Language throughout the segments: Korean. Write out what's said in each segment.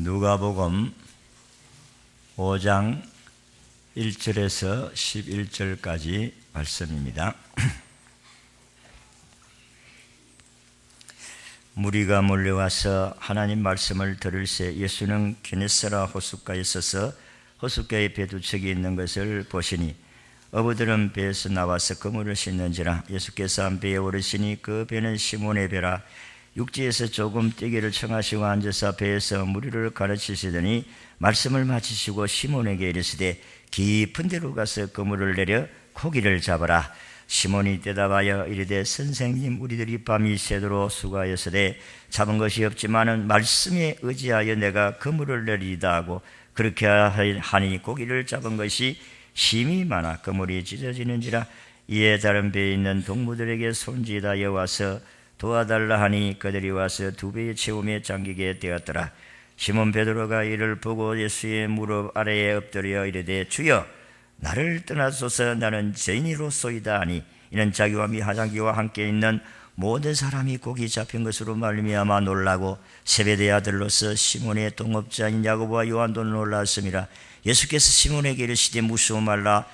누가복음 5장 1절에서 11절까지 말씀입니다. 무리가 몰려와서 하나님 말씀을 들을새 예수는 게네사라 호숫가에 서서 호숫가에 배 두 척이 있는 것을 보시니 어부들은 배에서 나와서 그물을 씻는지라. 예수께서 한 배에 오르시니 그 배는 시몬의 배라. 육지에서 조금 뛰기를 청하시고 앉아서 배에서 무리를 가르치시더니 말씀을 마치시고 시몬에게 이르시되 깊은 데로 가서 그물을 내려 고기를 잡아라. 시몬이 대답하여 이르되 선생님, 우리들이 밤이 새도록 수고하였으되 잡은 것이 없지만은 말씀에 의지하여 내가 그물을 내리이다 하고 그렇게 하니 고기를 잡은 것이 심히 많아 그물이 찢어지는지라. 이에 다른 배에 있는 동무들에게 손짓하여 와서 도와달라 하니 그들이 와서 두 배의 채움에 잠기게 되었더라. 시몬 베드로가 이를 보고 예수의 무릎 아래에 엎드려 이르되 주여, 나를 떠나소서, 나는 죄인이로소이다 하니 이는 자기와 미하장기와 함께 있는 모든 사람이 고기 잡힌 것으로 말미암아 놀라고 세베대의 아들로서 시몬의 동업자인 야고보와 요한도 놀랐음이라. 예수께서 시몬에게 이르시되 무수어 말라.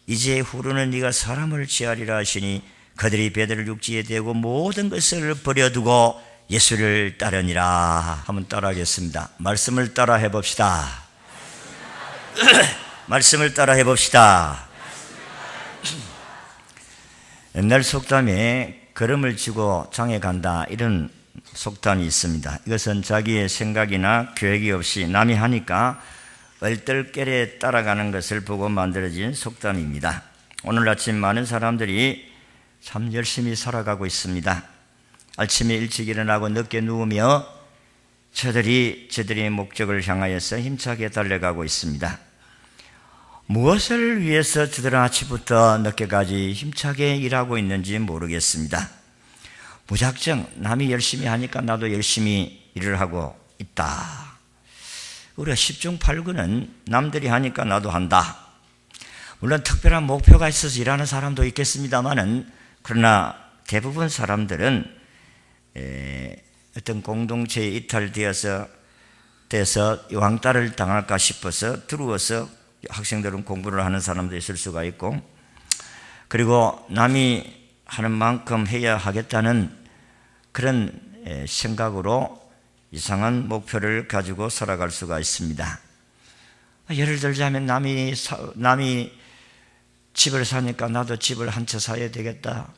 이제 후로는 네가 사람을 취하리라 하시니 그들이 배들을 육지에 대고 모든 것을 버려두고 예수를 따르니라. 한번 따라하겠습니다. 말씀을 따라 해봅시다. 말씀을 따라 해봅시다. 옛날 속담에 걸음을 쥐고 장에 간다, 이런 속담이 있습니다. 이것은 자기의 생각이나 계획이 없이 남이 하니까 얼떨결에 따라가는 것을 보고 만들어진 속담입니다. 오늘 아침 많은 사람들이 참 열심히 살아가고 있습니다. 아침에 일찍 일어나고 늦게 누우며 저들의 목적을 향하여서 힘차게 달려가고 있습니다. 무엇을 위해서 저들은 아침부터 늦게까지 힘차게 일하고 있는지 모르겠습니다. 무작정 남이 열심히 하니까 나도 열심히 일을 하고 있다. 우리가 10중 8구는 남들이 하니까 나도 한다. 물론 특별한 목표가 있어서 일하는 사람도 있겠습니다만은, 그러나 대부분 사람들은 어떤 공동체에 이탈되어서 왕따를 당할까 싶어서 들어와서 학생들은 공부를 하는 사람도 있을 수가 있고, 그리고 남이 하는 만큼 해야 하겠다는 그런 생각으로 이상한 목표를 가지고 살아갈 수가 있습니다. 예를 들자면 남이 집을 사니까 나도 집을 한 채 사야 되겠다.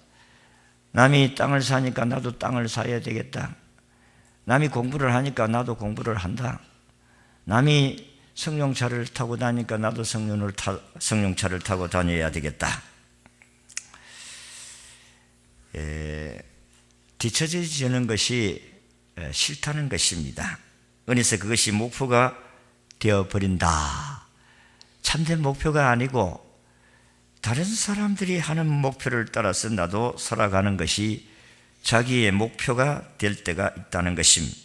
남이 땅을 사니까 나도 땅을 사야 되겠다. 남이 공부를 하니까 나도 공부를 한다. 남이 승용차를 타고 다니니까 나도 승용차를 타고 다녀야 되겠다. 뒤처지는 것이 싫다는 것입니다. 어느새 그것이 목표가 되어버린다. 참된 목표가 아니고 다른 사람들이 하는 목표를 따라서 나도 살아가는 것이 자기의 목표가 될 때가 있다는 것입니다.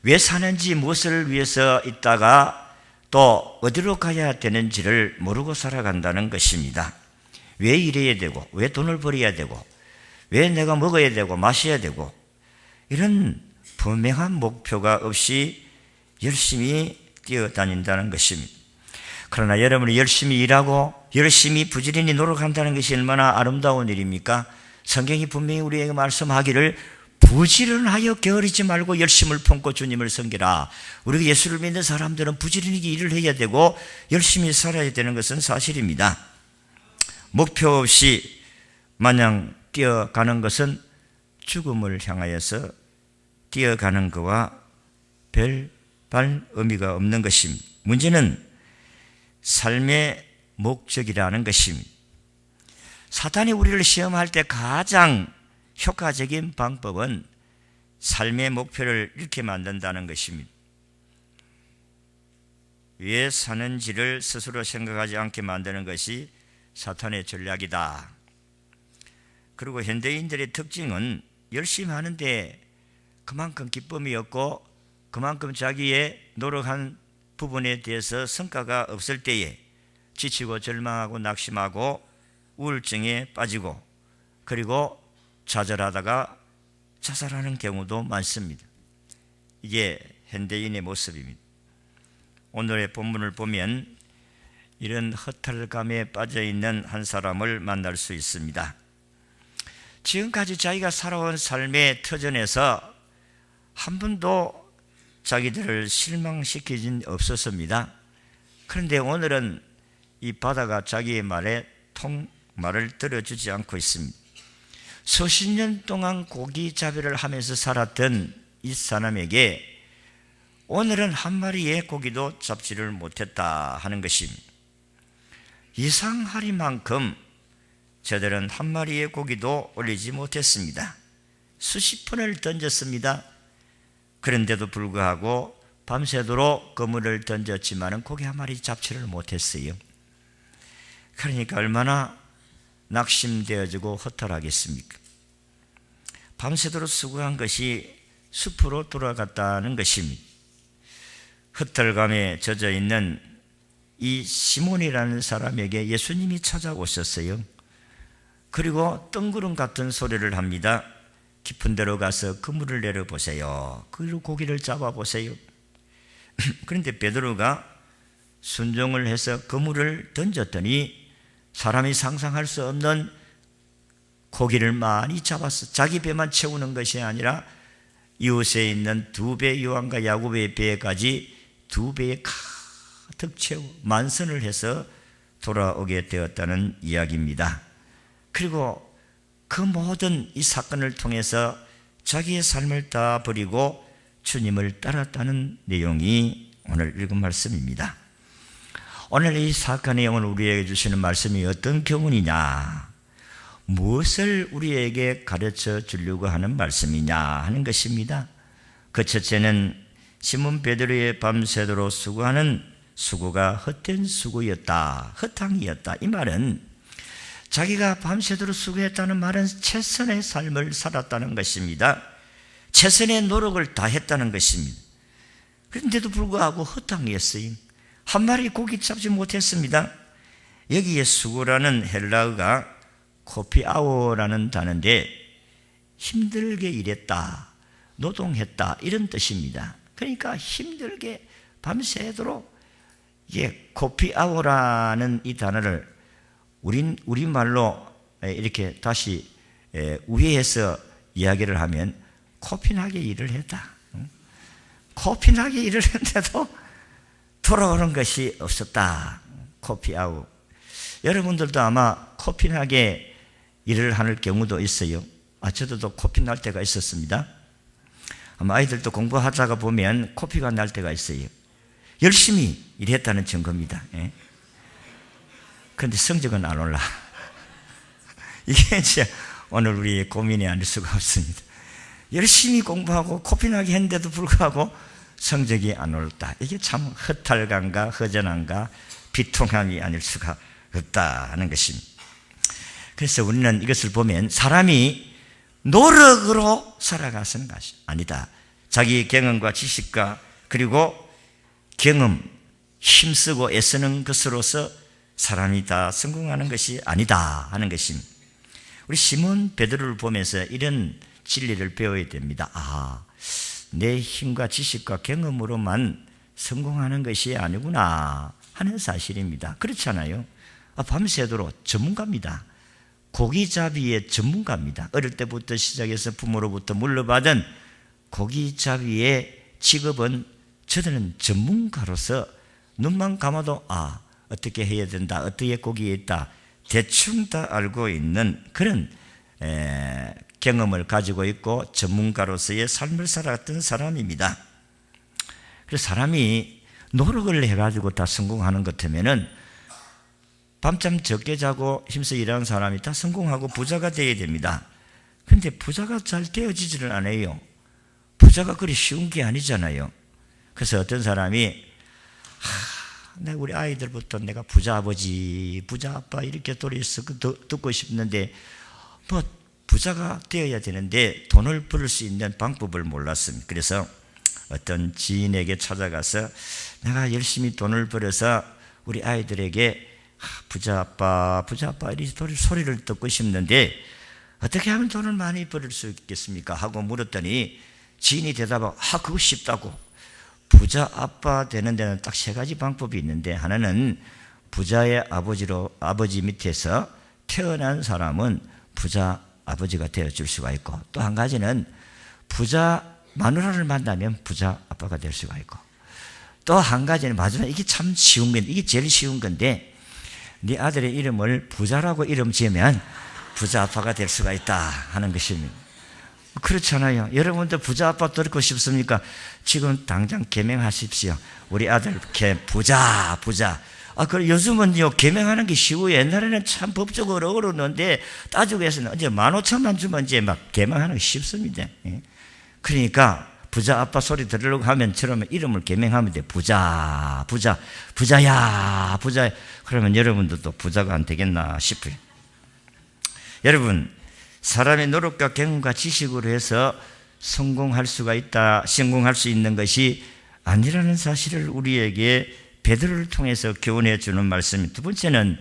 왜 사는지, 무엇을 위해서 있다가 또 어디로 가야 되는지를 모르고 살아간다는 것입니다. 왜 일해야 되고, 왜 돈을 벌어야 되고, 왜 내가 먹어야 되고 마셔야 되고, 이런 분명한 목표가 없이 열심히 뛰어다닌다는 것입니다. 그러나 여러분이 열심히 일하고 열심히 부지런히 노력한다는 것이 얼마나 아름다운 일입니까? 성경이 분명히 우리에게 말씀하기를 부지런하여 게으르지 말고 열심을 품고 주님을 섬기라. 우리가 예수를 믿는 사람들은 부지런히 일을 해야 되고 열심히 살아야 되는 것은 사실입니다. 목표 없이 마냥 뛰어가는 것은 죽음을 향하여서 뛰어가는 것과 별 의미가 없는 것입니다. 문제는 삶의 목적이라는 것입니다. 사탄이 우리를 시험할 때 가장 효과적인 방법은 삶의 목표를 이렇게 만든다는 것입니다. 왜 사는지를 스스로 생각하지 않게 만드는 것이 사탄의 전략이다. 그리고 현대인들의 특징은 열심히 하는데 그만큼 기쁨이 없고 그만큼 자기의 노력한 부분에 대해서 성과가 없을 때에 지치고 절망하고 낙심하고 우울증에 빠지고 그리고 좌절하다가 자살하는 경우도 많습니다. 이게 현대인의 모습입니다. 오늘의 본문을 보면 이런 허탈감에 빠져있는 한 사람을 만날 수 있습니다. 지금까지 자기가 살아온 삶의 터전에서 한 번도 자기들을 실망시키진 없었습니다. 그런데 오늘은 이 바다가 자기의 말을 들어주지 않고 있습니다. 수십 년 동안 고기잡이를 하면서 살았던 이 사람에게 오늘은 한 마리의 고기도 잡지를 못했다 하는 것입니다. 이상하리만큼 저들은 한 마리의 고기도 올리지 못했습니다. 수십 번을 던졌습니다. 그런데도 불구하고 밤새도록 그물을 던졌지만 고기 한 마리 잡지를 못했어요. 그러니까 얼마나 낙심되어지고 허탈하겠습니까? 밤새도록 수고한 것이 숲으로 돌아갔다는 것입니다. 허탈감에 젖어 있는 이 시몬이라는 사람에게 예수님이 찾아오셨어요. 그리고 뜬구름 같은 소리를 합니다. 깊은 데로 가서 그물을 내려보세요. 그리고 고기를 잡아보세요. 그런데 베드로가 순종을 해서 그물을 던졌더니 사람이 상상할 수 없는 고기를 많이 잡았어. 자기 배만 채우는 것이 아니라 이웃에 있는 두 배 요한과 야곱의 배까지 두 배에 가득 채워 만선을 해서 돌아오게 되었다는 이야기입니다. 그리고 그 모든 이 사건을 통해서 자기의 삶을 다 버리고 주님을 따랐다는 내용이 오늘 읽은 말씀입니다. 오늘 이 사건의 오늘 우리에게 주시는 말씀이 어떤 교훈이냐, 무엇을 우리에게 가르쳐 주려고 하는 말씀이냐 하는 것입니다. 그 첫째는 시몬 베드로의 밤새도록 수고하는 수고가 헛된 수고였다, 허탕이었다. 이 말은 자기가 밤새도록 수고했다는 말은 최선의 삶을 살았다는 것입니다. 최선의 노력을 다했다는 것입니다. 그런데도 불구하고 허탕이었어요. 한 마리 고기 잡지 못했습니다. 여기에 수고라는 헬라어가 코피아오라는 단어인데 힘들게 일했다, 노동했다 이런 뜻입니다. 그러니까 힘들게 밤새도록 코피아오라는 이 단어를 우리말로 이렇게 다시 우회해서 이야기를 하면 코피나게 일을 했다. 코피나게 일을 했는데도 돌아오는 것이 없었다. 코피아우. 여러분들도 아마 코피나게 일을 하는 경우도 있어요. 저도 코피 날 때가 있었습니다. 아마 아이들도 공부하다가 보면 코피가 날 때가 있어요. 열심히 일했다는 증거입니다. 그런데 성적은 안 올라. 이게 이제 오늘 우리의 고민이 아닐 수가 없습니다. 열심히 공부하고 코피나게 했는데도 불구하고 성적이 안 올랐다. 이게 참 허탈감과 허전함과 비통함이 아닐 수가 없다 하는 것입니다. 그래서 우리는 이것을 보면 사람이 노력으로 살아가서는 것이 아니다. 자기 경험과 지식과 그리고 경험, 힘쓰고 애쓰는 것으로서 사람이 다 성공하는 것이 아니다 하는 것입니다. 우리 시몬 베드로를 보면서 이런 진리를 배워야 됩니다. 내 힘과 지식과 경험으로만 성공하는 것이 아니구나 하는 사실입니다. 그렇잖아요. 밤새도록 전문가입니다. 고기잡이의 전문가입니다. 어릴 때부터 시작해서 부모로부터 물려받은 고기잡이의 직업은 저들은 전문가로서 눈만 감아도 어떻게 해야 된다, 어떻게 고기에 있다 대충 다 알고 있는 그런 경험을 가지고 있고 전문가로서의 삶을 살았던 사람입니다. 그래서 사람이 노력을 해가지고 다 성공하는 것 같으면은 밤잠 적게 자고 힘써 일하는 사람이 다 성공하고 부자가 되어야 됩니다. 그런데 부자가 잘 되어지지를 않아요. 부자가 그리 쉬운 게 아니잖아요. 그래서 어떤 사람이 우리 아이들부터 내가 부자 아버지, 부자 아빠 이렇게 소리에서 듣고 싶는데 부자가 되어야 되는데 돈을 벌 수 있는 방법을 몰랐습니다. 그래서 어떤 지인에게 찾아가서 내가 열심히 돈을 벌어서 우리 아이들에게 부자 아빠 이렇게 소리를 듣고 싶는데 어떻게 하면 돈을 많이 벌을 수 있겠습니까? 하고 물었더니 지인이 대답하고 그거 쉽다고 부자 아빠 되는 데는 딱 세 가지 방법이 있는데, 하나는 부자의 아버지 밑에서 태어난 사람은 부자 아버지가 되어줄 수가 있고, 또 한 가지는 부자 마누라를 만나면 부자 아빠가 될 수가 있고, 또 한 가지는 마지막, 이게 참 쉬운 건데, 이게 제일 쉬운 건데, 네 아들의 이름을 부자라고 이름 지으면 부자 아빠가 될 수가 있다 하는 것입니다. 그렇잖아요. 여러분도 부자 아빠 듣고 싶습니까? 지금 당장 계명하십시오. 우리 아들 부자. 그래 요즘은요 계명하는 게 쉬워요. 옛날에는 참 법적으로 어려웠는데 따지고 해서는 이제 15,000만 주면 이제 막 계명하는 게 쉽습니다. 그러니까 부자 아빠 소리 들으려고 하면 처럼 이름을 계명하면 돼. 부자야. 그러면 여러분들도 부자가 안 되겠나 싶어요. 여러분, 사람의 노력과 경험과 지식으로 해서 성공할 수 있는 것이 아니라는 사실을 우리에게 베드로를 통해서 교훈해 주는 말씀. 두 번째는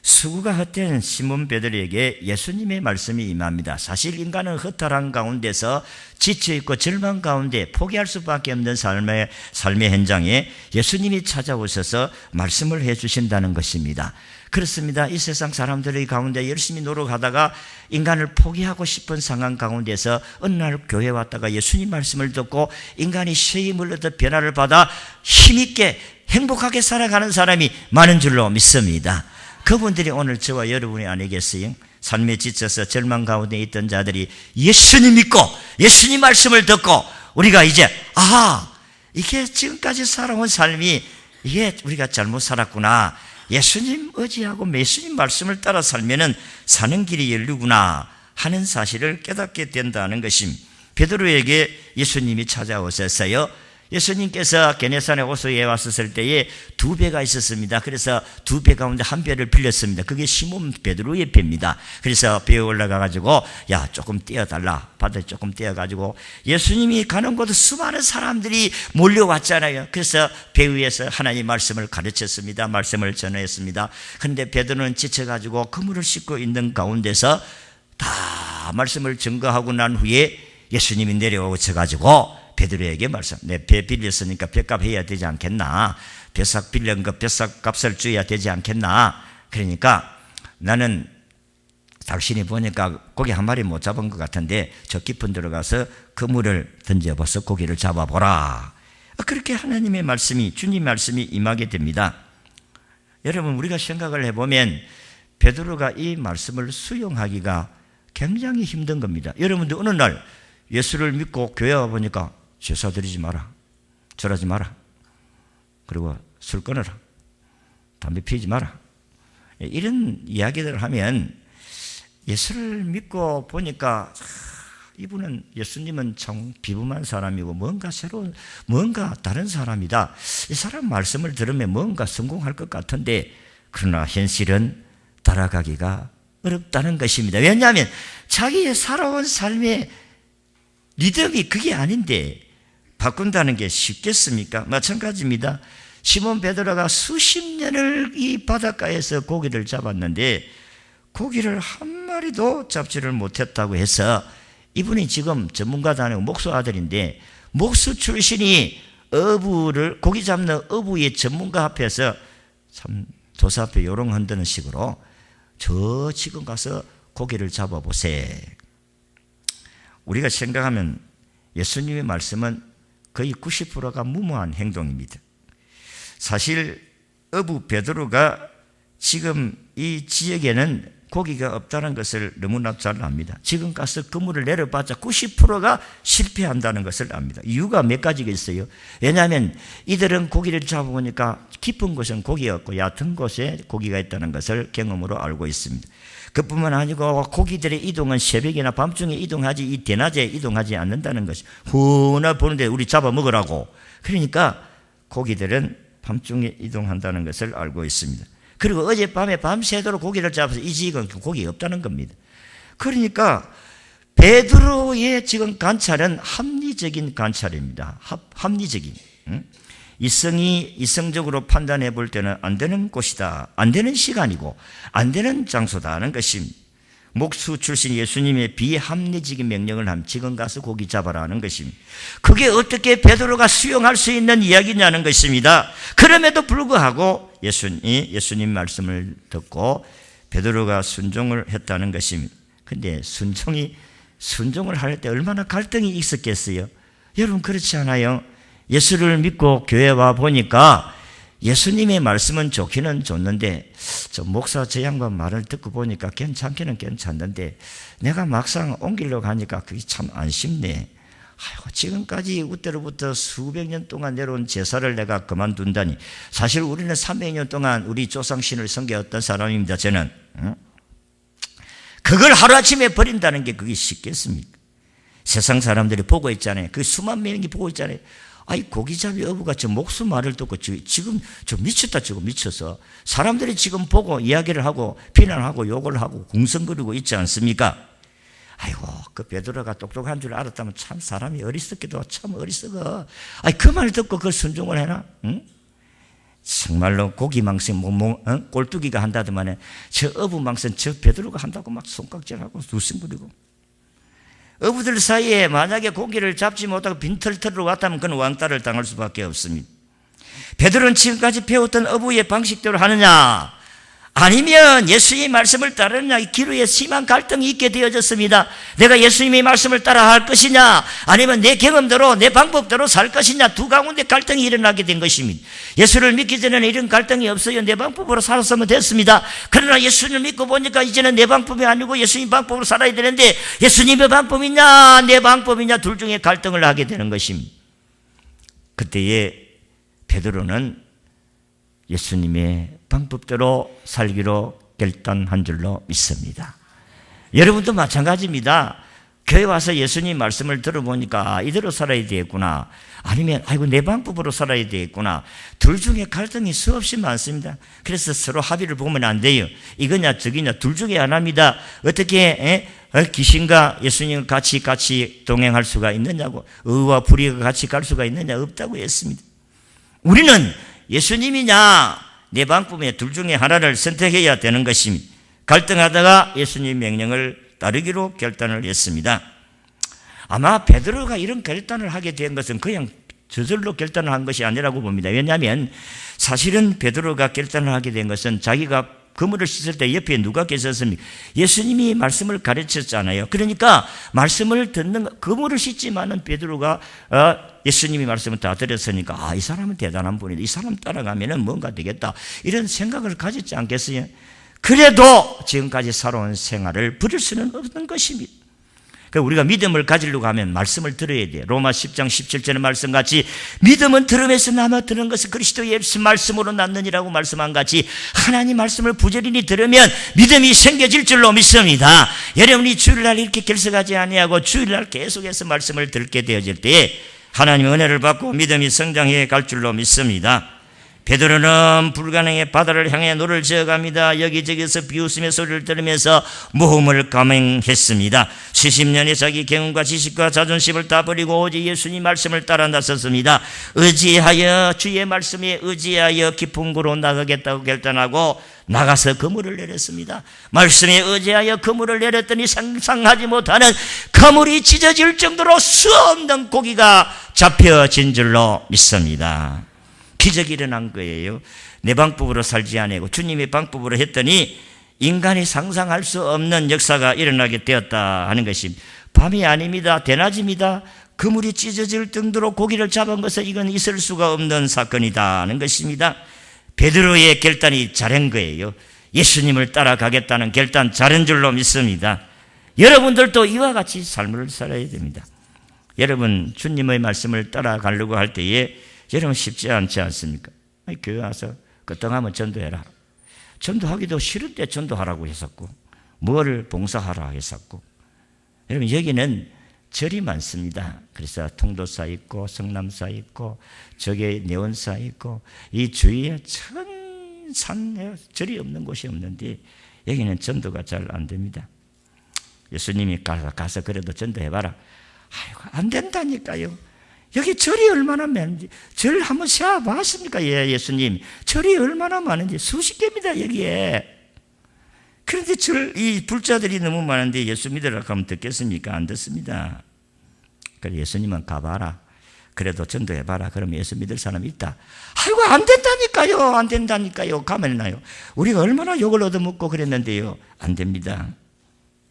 수고가 헛된 시몬 베드로에게 예수님의 말씀이 임합니다. 사실 인간은 허탈한 가운데서 지쳐있고 절망 가운데 포기할 수밖에 없는 삶의 현장에 예수님이 찾아오셔서 말씀을 해 주신다는 것입니다. 그렇습니다. 이 세상 사람들의 가운데 열심히 노력하다가 인간을 포기하고 싶은 상황 가운데서 어느 날 교회에 왔다가 예수님 말씀을 듣고 인간이 쉐임을 얻어 변화를 받아 힘있게 행복하게 살아가는 사람이 많은 줄로 믿습니다. 그분들이 오늘 저와 여러분이 아니겠어요? 삶에 지쳐서 절망 가운데 있던 자들이 예수님 믿고 예수님 말씀을 듣고 우리가 이제 이게 지금까지 살아온 삶이 이게 우리가 잘못 살았구나, 예수님 의지하고 예수님 말씀을 따라 살면은 사는 길이 열리구나 하는 사실을 깨닫게 된다는 것입니다. 베드로에게 예수님이 찾아오셨어요. 예수님께서 게네사렛 호수에 왔었을 때에 2배가 있었습니다. 그래서 2배 가운데 1배를 빌렸습니다. 그게 시몬 베드로의 배입니다. 그래서 배에 올라가가지고 조금 떼어달라, 바다에 조금 떼어가지고 예수님이 가는 곳에 수많은 사람들이 몰려왔잖아요. 그래서 배 위에서 하나님 말씀을 가르쳤습니다. 말씀을 전했습니다. 그런데 베드로는 지쳐가지고 그물을 씻고 있는 가운데서 다 말씀을 증거하고 난 후에 예수님이 내려오셔가지고 베드로에게 말씀, 내 배 빌렸으니까 배값 해야 되지 않겠나, 배삭 빌린 거 배삭 값을 줘야 되지 않겠나. 그러니까 나는 당신이 보니까 고기 한 마리 못 잡은 것 같은데 저 깊은 데로 가서 그물을 던져봐서 고기를 잡아보라. 그렇게 하나님의 말씀이, 주님 말씀이 임하게 됩니다. 여러분, 우리가 생각을 해보면 베드로가 이 말씀을 수용하기가 굉장히 힘든 겁니다. 여러분들 어느 날 예수를 믿고 교회 와보니까 제사 드리지 마라, 절하지 마라, 그리고 술 끊어라, 담배 피우지 마라, 이런 이야기들을 하면 예수를 믿고 보니까 이분은, 예수님은 참 비범한 사람이고 뭔가 다른 사람이다, 이 사람 말씀을 들으면 뭔가 성공할 것 같은데, 그러나 현실은 따라가기가 어렵다는 것입니다. 왜냐하면 자기의 살아온 삶의 리듬이 그게 아닌데 바꾼다는 게 쉽겠습니까? 마찬가지입니다. 시몬 베드로가 수십 년을 이 바닷가에서 고기를 잡았는데 고기를 한 마리도 잡지를 못했다고 해서, 이분이 지금 전문가도 아니고 목수 아들인데 목수 출신이 고기 잡는 어부의 전문가 앞에서 참 조사 앞에 요령 흔드는 식으로 저 지금 가서 고기를 잡아보세. 우리가 생각하면 예수님의 말씀은 거의 90%가 무모한 행동입니다. 사실 어부 베드로가 지금 이 지역에는 고기가 없다는 것을 너무나 잘 압니다. 지금 가서 그물을 내려봤자 90%가 실패한다는 것을 압니다. 이유가 몇 가지가 있어요. 왜냐하면 이들은 고기를 잡아보니까 깊은 곳은 고기가 없고 얕은 곳에 고기가 있다는 것을 경험으로 알고 있습니다. 그뿐만 아니고 고기들의 이동은 새벽이나 밤중에 이동하지 이 대낮에 이동하지 않는다는 것이, 훤히 보는데 우리 잡아먹으라고. 그러니까 고기들은 밤중에 이동한다는 것을 알고 있습니다. 그리고 어젯밤에 밤새도록 고기를 잡아서 이 지역은 고기가 없다는 겁니다. 그러니까 베드로의 지금 관찰은 합리적인 관찰입니다. 합리적인. 이성적으로 판단해 볼 때는 안 되는 곳이다, 안 되는 시간이고 안 되는 장소다 하는 것입니다. 목수 출신 예수님의 비합리적인 명령을 하면 지금 가서 고기 잡아라 하는 것입니다. 그게 어떻게 베드로가 수용할 수 있는 이야기냐는 것입니다. 그럼에도 불구하고 예수님 말씀을 듣고 베드로가 순종을 했다는 것입니다. 근데 순종을 할 때 얼마나 갈등이 있었겠어요? 여러분 그렇지 않아요? 예수를 믿고 교회 와 보니까 예수님의 말씀은 좋기는 좋는데 저 목사 저 양반 말을 듣고 보니까 괜찮기는 괜찮는데 내가 막상 온 길로 가니까 그게 참 안 쉽네. 아이고, 지금까지 그때로부터 수백 년 동안 내려온 제사를 내가 그만둔다니. 사실 우리는 300년 동안 우리 조상신을 섬겨왔던 사람입니다. 저는 그걸 하루아침에 버린다는 게 그게 쉽겠습니까? 세상 사람들이 보고 있잖아요. 그 수만 명이 보고 있잖아요. 아이 고기잡이 어부가 저 목수 말을 듣고 지금 저 미쳤다 지금 미쳐서 사람들이 지금 보고 이야기를 하고 비난하고 욕을 하고 궁성거리고 있지 않습니까? 아이고 그 베드로가 똑똑한 줄 알았다면 참 사람이 어리석기도 참 어리석어. 아이 그 말 듣고 그 순종을 해라. 응? 정말로 고기망신 꼴뚜기가 한다더만은 저 어부망신 저 베드로가 한다고 막 손깍질하고 두심부리고. 어부들 사이에 만약에 고기를 잡지 못하고 빈털터로 왔다면 그는 왕따를 당할 수밖에 없습니다. 베드로는 지금까지 배웠던 어부의 방식대로 하느냐 아니면 예수님의 말씀을 따르느냐 이 기로에 심한 갈등이 있게 되어졌습니다. 내가 예수님의 말씀을 따라 할 것이냐 아니면 내 경험대로 내 방법대로 살 것이냐 두 가운데 갈등이 일어나게 된 것입니다. 예수를 믿기 전에는 이런 갈등이 없어요. 내 방법으로 살았으면 됐습니다. 그러나 예수님을 믿고 보니까 이제는 내 방법이 아니고 예수님 방법으로 살아야 되는데 예수님의 방법이냐 내 방법이냐 둘 중에 갈등을 하게 되는 것입니다. 그때에 베드로는 예수님의 방법대로 살기로 결단한 줄로 믿습니다. 여러분도 마찬가지입니다. 교회 와서 예수님 말씀을 들어보니까 이대로 살아야 되겠구나 아니면 아이고 내 방법으로 살아야 되겠구나 둘 중에 갈등이 수없이 많습니다. 그래서 서로 합의를 보면 안 돼요. 이거냐 저기냐 둘 중에 하나입니다. 어떻게 귀신과 예수님과 같이 동행할 수가 있느냐고 의와 불의가 같이 갈 수가 있느냐 없다고 했습니다. 우리는 예수님이냐 내 방법에 둘 중에 하나를 선택해야 되는 것입니다. 갈등하다가 예수님 명령을 따르기로 결단을 했습니다. 아마 베드로가 이런 결단을 하게 된 것은 그냥 저절로 결단을 한 것이 아니라고 봅니다. 왜냐하면 사실은 베드로가 결단을 하게 된 것은 자기가 그물을 씻을 때 옆에 누가 계셨습니까? 예수님이 말씀을 가르쳤잖아요. 그러니까 말씀을 듣는 그물을 씻지만은 베드로가 예수님이 말씀을 다 들었으니까 이 사람은 대단한 분이다. 이 사람 따라가면은 뭔가 되겠다. 이런 생각을 가졌지 않겠어요? 그래도 지금까지 살아온 생활을 버릴 수는 없는 것입니다. 우리가 믿음을 가지려고 하면 말씀을 들어야 돼요. 로마 10장 17절의 말씀같이 믿음은 들음에서 남아 드는 것은 그리스도의 말씀으로 낳느니라고 말씀한 같이 하나님 말씀을 부지런히 들으면 믿음이 생겨질 줄로 믿습니다. 여러분이 주일날 이렇게 결석하지 아니하고 주일날 계속해서 말씀을 듣게 되어질 때에 하나님의 은혜를 받고 믿음이 성장해 갈 줄로 믿습니다. 베드로는 불가능의 바다를 향해 노를 저어갑니다. 여기저기서 비웃음의 소리를 들으면서 모험을 감행했습니다. 70년의 자기 경험과 지식과 자존심을 다 버리고 오직 예수님 말씀을 따라 나섰습니다. 의지하여 주의 말씀에 의지하여 깊은 곳으로 나가겠다고 결단하고 나가서 그물을 내렸습니다. 말씀에 의지하여 그물을 내렸더니 상상하지 못하는 그물이 찢어질 정도로 수 없는 고기가 잡혀진 줄로 믿습니다. 기적이 일어난 거예요. 내 방법으로 살지 아니고 주님의 방법으로 했더니 인간이 상상할 수 없는 역사가 일어나게 되었다 하는 것입니다. 밤이 아닙니다. 대낮입니다. 그물이 찢어질 정도로 고기를 잡은 것은 이건 있을 수가 없는 사건이다 하는 것입니다. 베드로의 결단이 잘한 거예요. 예수님을 따라가겠다는 결단 잘한 줄로 믿습니다. 여러분들도 이와 같이 삶을 살아야 됩니다. 여러분 주님의 말씀을 따라가려고 할 때에 여러분 쉽지 않지 않습니까? 교회 와서 거뜬하면 전도해라. 전도하기도 싫을 때 전도하라고 했었고 뭐를 봉사하라 했었고 여러분 여기는 절이 많습니다. 그래서 통도사 있고 성남사 있고 저게 내원사 있고 이 주위에 천산 절이 없는 곳이 없는데 여기는 전도가 잘 안 됩니다. 예수님이 가서 그래도 전도해봐라. 아이고 안 된다니까요. 여기 절이 얼마나 많은지 절 한번 세어봤습니까? 예수님 절이 얼마나 많은지 수십 개입니다 여기에. 그런데 이 불자들이 너무 많은데 예수 믿으라고 하면 듣겠습니까? 안 듣습니다. 그래서 예수님은 가봐라. 그래도 전도해봐라. 그러면 예수 믿을 사람이 있다. 아이고, 안 된다니까요. 안 된다니까요. 가면 나요. 우리가 얼마나 욕을 얻어먹고 그랬는데요. 안 됩니다.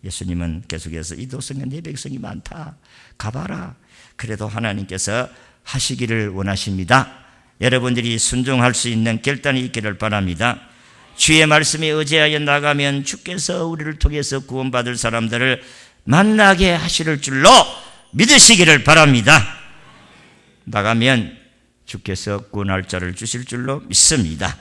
예수님은 계속해서 이 도성에 내 백성이 많다. 가봐라. 그래도 하나님께서 하시기를 원하십니다. 여러분들이 순종할 수 있는 결단이 있기를 바랍니다. 주의 말씀에 의지하여 나가면 주께서 우리를 통해서 구원받을 사람들을 만나게 하실 줄로 믿으시기를 바랍니다. 나가면 주께서 구원할 자를 주실 줄로 믿습니다.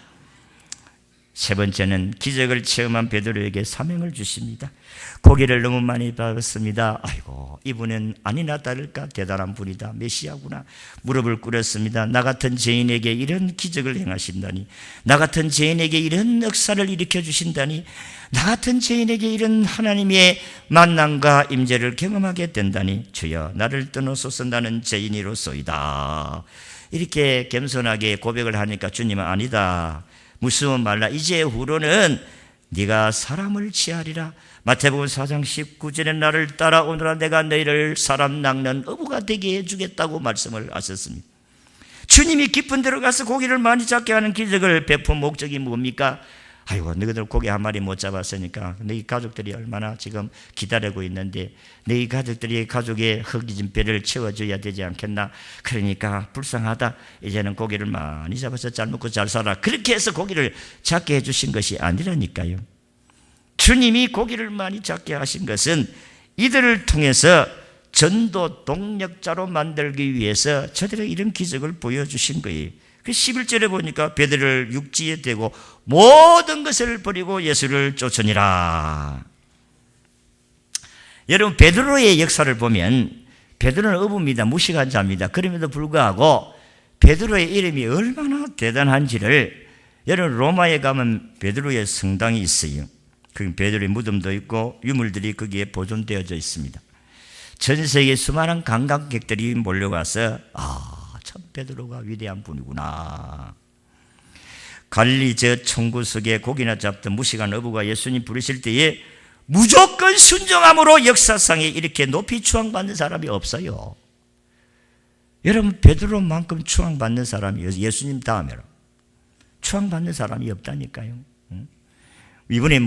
세 번째는 기적을 체험한 베드로에게 사명을 주십니다. 고기를 너무 많이 받았습니다. 아이고, 이분은 아니나 다를까 대단한 분이다. 메시아구나. 무릎을 꿇었습니다. 나 같은 죄인에게 이런 기적을 행하신다니, 나 같은 죄인에게 이런 역사를 일으켜 주신다니, 나 같은 죄인에게 이런 하나님의 만남과 임재를 경험하게 된다니, 주여 나를 떠나소서, 나는 죄인이로소이다. 이렇게 겸손하게 고백을 하니까 주님은 아니다, 무서워 말라. 이제 후로는 네가 사람을 취하리라. 마태복음 4장 19절에 나를 따라오너라. 내가 너희를 사람 낚는 어부가 되게 해주겠다고 말씀을 하셨습니다. 주님이 깊은 데로 가서 고기를 많이 잡게 하는 기적을 베푼 목적이 뭡니까? 아이고, 너희들 고기 한 마리 못 잡았으니까 너희 가족들이 얼마나 지금 기다리고 있는데 너희 가족들이 가족의 허기진 배를 채워줘야 되지 않겠나? 그러니까 불쌍하다. 이제는 고기를 많이 잡아서 잘 먹고 잘 살아. 그렇게 해서 고기를 잡게 해주신 것이 아니라니까요. 주님이 고기를 많이 잡게 하신 것은 이들을 통해서 전도 동력자로 만들기 위해서 저들에게 이런 기적을 보여주신 거예요. 11절에 보니까 베드로를 육지에 대고 모든 것을 버리고 예수를 쫓으니라. 여러분, 베드로의 역사를 보면 베드로는 어부입니다. 무식한 자입니다. 그럼에도 불구하고 베드로의 이름이 얼마나 대단한지를, 여러분 로마에 가면 베드로의 성당이 있어요. 그 베드로의 무덤도 있고 유물들이 거기에 보존되어져 있습니다. 전 세계 수많은 관광객들이 몰려가서 참 베드로가 위대한 분이구나. 갈릴리 저 청구석에 고기나 잡던 무식한 어부가 예수님 부르실 때에 무조건 순종함으로 역사상에 이렇게 높이 추앙받는 사람이 없어요. 여러분, 베드로만큼 추앙받는 사람이 예수님 다음에로 추앙받는 사람이 없다니까요. 이번에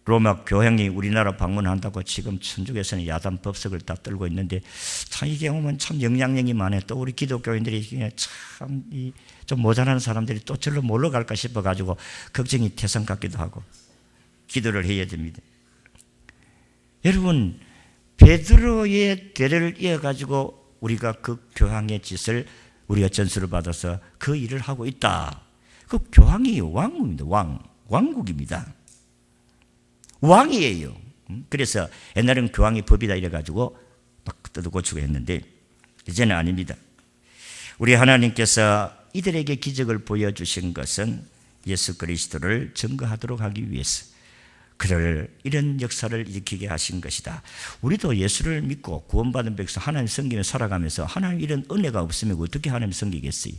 로마 교황이 우리나라 방문한다고 지금 천주교에서는 야단 법석을 다 떨고 있는데, 참 이 경우는 참 영향력이 많아요. 또 우리 기독교인들이 참 좀 모자란 사람들이 또 절로 몰러 갈까 싶어가지고 걱정이 태산 같기도 하고 기도를 해야 됩니다. 여러분, 베드로의 대를 이어가지고 우리가 그 교황의 짓을 우리가 전수를 받아서 그 일을 하고 있다. 그 교황이 왕국입니다. 왕국입니다. 왕이에요. 그래서 옛날에는 교황이 법이다 이래가지고 막 뜯어고치고 했는데 이제는 아닙니다. 우리 하나님께서 이들에게 기적을 보여주신 것은 예수 그리스도를 증거하도록 하기 위해서, 그를 이런 역사를 일으키게 하신 것이다. 우리도 예수를 믿고 구원받은 백성 하나님 섬기며 살아가면서 하나님 이런 은혜가 없으면 어떻게 하나님 섬기겠어요?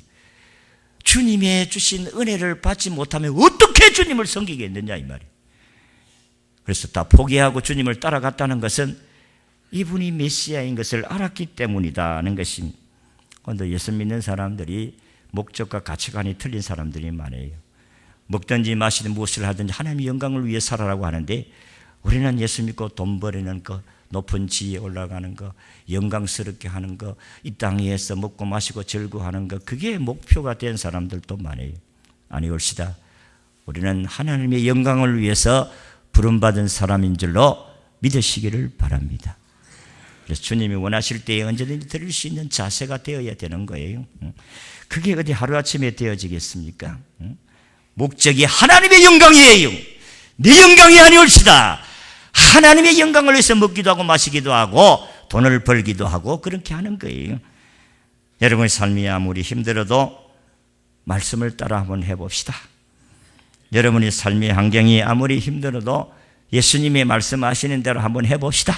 주님의 주신 은혜를 받지 못하면 어떻게 주님을 섬기겠느냐 이 말이에요. 그래서 다 포기하고 주님을 따라갔다는 것은 이분이 메시아인 것을 알았기 때문이다는 것입니다. 그런데 예수 믿는 사람들이 목적과 가치관이 틀린 사람들이 많아요. 먹든지 마시든 무엇을 하든지 하나님의 영광을 위해 살아라고 하는데, 우리는 예수 믿고 돈 버리는 거, 높은 지위에 올라가는 거, 영광스럽게 하는 거, 이 땅에서 먹고 마시고 즐거워하는 거, 그게 목표가 된 사람들도 많아요. 아니올시다. 우리는 하나님의 영광을 위해서 부름받은 사람인 줄로 믿으시기를 바랍니다. 그래서 주님이 원하실 때에 언제든지 드릴 수 있는 자세가 되어야 되는 거예요. 그게 어디 하루아침에 되어지겠습니까? 목적이 하나님의 영광이에요. 내 영광이 아니올시다. 하나님의 영광을 위해서 먹기도 하고 마시기도 하고 돈을 벌기도 하고 그렇게 하는 거예요. 여러분의 삶이 아무리 힘들어도 말씀을 따라 한번 해봅시다. 여러분의 삶의 환경이 아무리 힘들어도 예수님의 말씀하시는 대로 한번 해봅시다.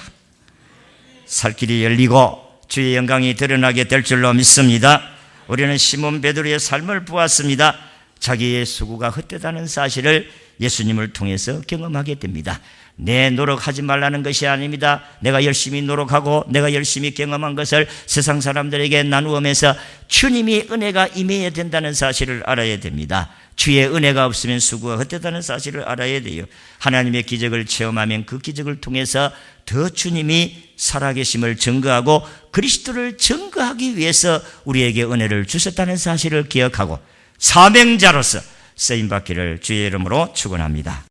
살 길이 열리고 주의 영광이 드러나게 될 줄로 믿습니다. 우리는 시몬 베드로의 삶을 보았습니다. 자기의 수고가 헛되다는 사실을 예수님을 통해서 경험하게 됩니다. 내 노력하지 말라는 것이 아닙니다. 내가 열심히 노력하고 내가 열심히 경험한 것을 세상 사람들에게 나누면서 주님이 은혜가 임해야 된다는 사실을 알아야 됩니다. 주의 은혜가 없으면 수고가 헛되다는 사실을 알아야 돼요. 하나님의 기적을 체험하면 그 기적을 통해서 더 주님이 살아계심을 증거하고 그리스도를 증거하기 위해서 우리에게 은혜를 주셨다는 사실을 기억하고 사명자로서 쓰임받기를 주의 이름으로 축원합니다.